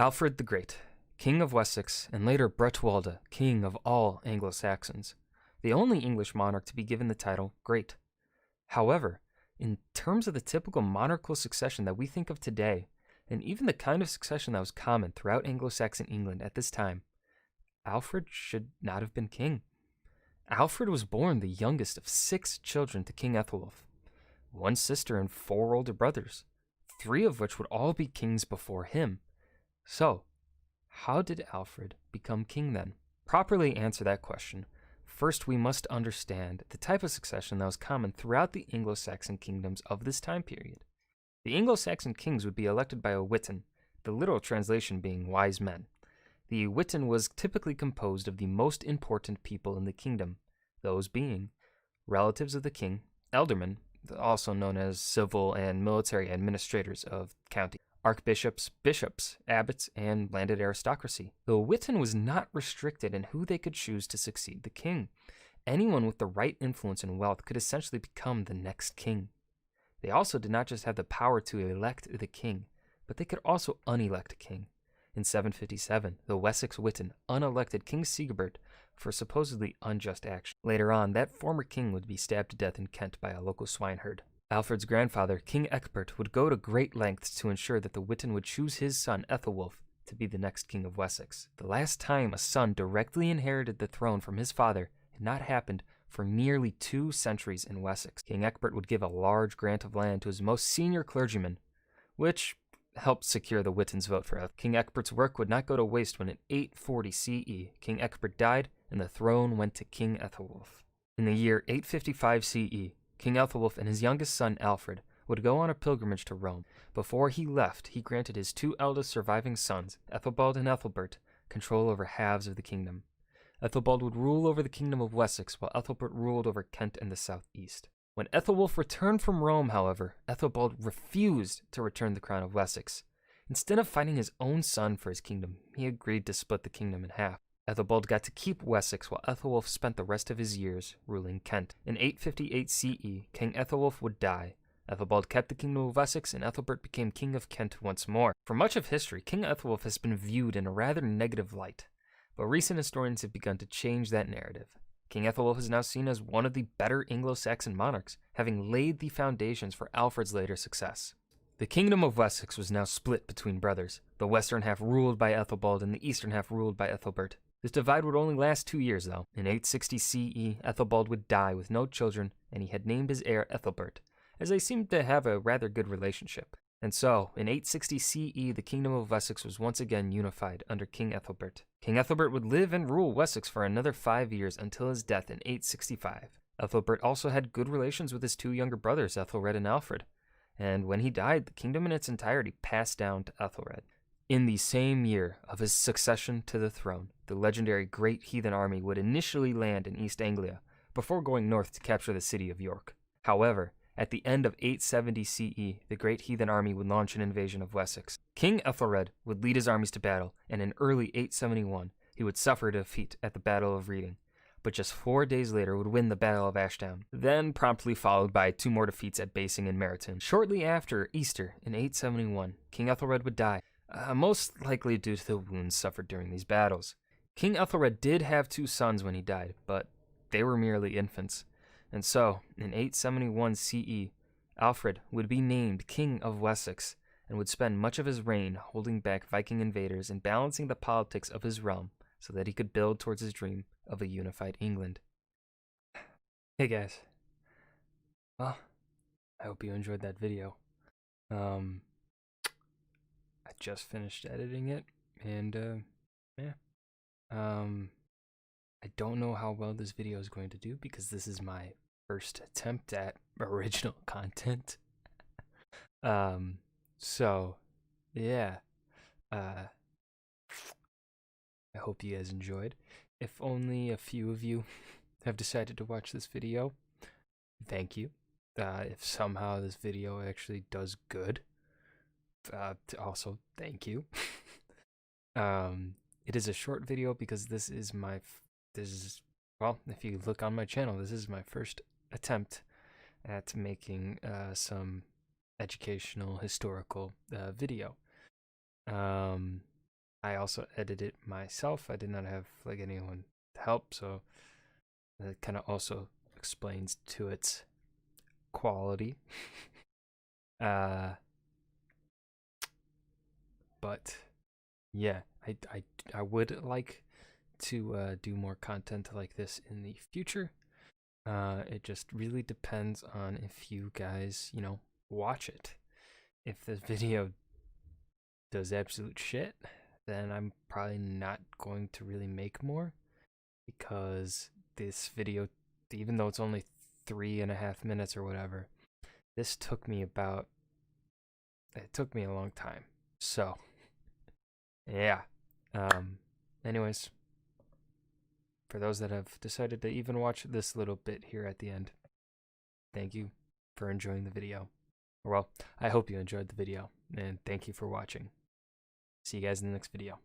Alfred the Great, King of Wessex, and later Bretwalda, King of all Anglo-Saxons, the only English monarch to be given the title Great. However, in terms of the typical monarchical succession that we think of today, and even the kind of succession that was common throughout Anglo-Saxon England at this time, Alfred should not have been king. Alfred was born the youngest of 6 children to King Ethelwulf, 1 sister and 4 older brothers, 3 of which would all be kings before him. So, how did Alfred become king then? Properly answer that question, first we must understand the type of succession that was common throughout the Anglo-Saxon kingdoms of this time period. The Anglo-Saxon kings would be elected by a witan, the literal translation being wise men. The witan was typically composed of the most important people in the kingdom, those being relatives of the king, aldermen, also known as civil and military administrators of county, archbishops, bishops, abbots, and landed aristocracy. The witan was not restricted in who they could choose to succeed the king. Anyone with the right influence and wealth could essentially become the next king. They also did not just have the power to elect the king, but they could also unelect a king. In 757, the Wessex witan unelected King Sigebert for supposedly unjust action. Later on, that former king would be stabbed to death in Kent by a local swineherd. Alfred's grandfather, King Ecgbert, would go to great lengths to ensure that the witan would choose his son, Ethelwulf, to be the next king of Wessex. The last time a son directly inherited the throne from his father had not happened for nearly 2 centuries in Wessex. King Ecgbert would give a large grant of land to his most senior clergyman, which helped secure the witan's vote for Ecgbert. King Ecgbert's work would not go to waste when in 840 CE, King Ecgbert died and the throne went to King Ethelwulf. In the year 855 CE, King Ethelwulf and his youngest son Alfred would go on a pilgrimage to Rome. Before he left, he granted his 2 eldest surviving sons, Ethelbald and Ethelbert, control over halves of the kingdom. Ethelbald would rule over the kingdom of Wessex, while Ethelbert ruled over Kent and the southeast. When Ethelwulf returned from Rome, however, Ethelbald refused to return the crown of Wessex. Instead of fighting his own son for his kingdom, he agreed to split the kingdom in half. Ethelbald got to keep Wessex while Ethelwulf spent the rest of his years ruling Kent. In 858 CE, King Ethelwulf would die. Ethelbald kept the kingdom of Wessex and Ethelbert became king of Kent once more. For much of history, King Ethelwulf has been viewed in a rather negative light, but recent historians have begun to change that narrative. King Ethelwulf is now seen as one of the better Anglo-Saxon monarchs, having laid the foundations for Alfred's later success. The kingdom of Wessex was now split between brothers, the western half ruled by Ethelbald and the eastern half ruled by Ethelbert. This divide would only last 2 years, though. In 860 CE, Ethelbald would die with no children, and he had named his heir Ethelbert, as they seemed to have a rather good relationship. And so, in 860 CE, the kingdom of Wessex was once again unified under King Ethelbert. King Ethelbert would live and rule Wessex for another 5 years until his death in 865. Ethelbert also had good relations with his 2 younger brothers, Ethelred and Alfred, and when he died, the kingdom in its entirety passed down to Ethelred. In the same year of his succession to the throne, the legendary Great Heathen Army would initially land in East Anglia, before going north to capture the city of York. However, at the end of 870 CE, the Great Heathen Army would launch an invasion of Wessex. King Ethelred would lead his armies to battle, and in early 871, he would suffer defeat at the Battle of Reading, but just 4 days later would win the Battle of Ashdown, then promptly followed by 2 more defeats at Basing and Meryton. Shortly after Easter in 871, King Ethelred would die, most likely due to the wounds suffered during these battles. King Ethelred did have 2 sons when he died, but they were merely infants. And so, in 871 CE, Alfred would be named King of Wessex and would spend much of his reign holding back Viking invaders and balancing the politics of his realm so that he could build towards his dream of a unified England. Hey guys. Well, I hope you enjoyed that video. I just finished editing it, and yeah. I don't know how well this video is going to do because this is my first attempt at original content. So yeah. I hope you guys enjoyed. If only a few of you have decided to watch this video, thank you. If somehow this video actually does good, also thank you. It is a short video because this is well, if you look on my channel, this is my first attempt at making some educational historical video. also edited it myself. I did not have like anyone to help, so that kind of also explains to its quality. But yeah, I would like to do more content like this in the future. It just really depends on if you guys, watch it. If this video does absolute shit, then I'm probably not going to really make more, because this video, even though it's only 3.5 minutes or whatever, this took me it took me a long time. So, yeah. Anyways, for those that have decided to even watch this little bit here at the end, thank you for enjoying the video. Well, I hope you enjoyed the video, and thank you for watching. See you guys in the next video.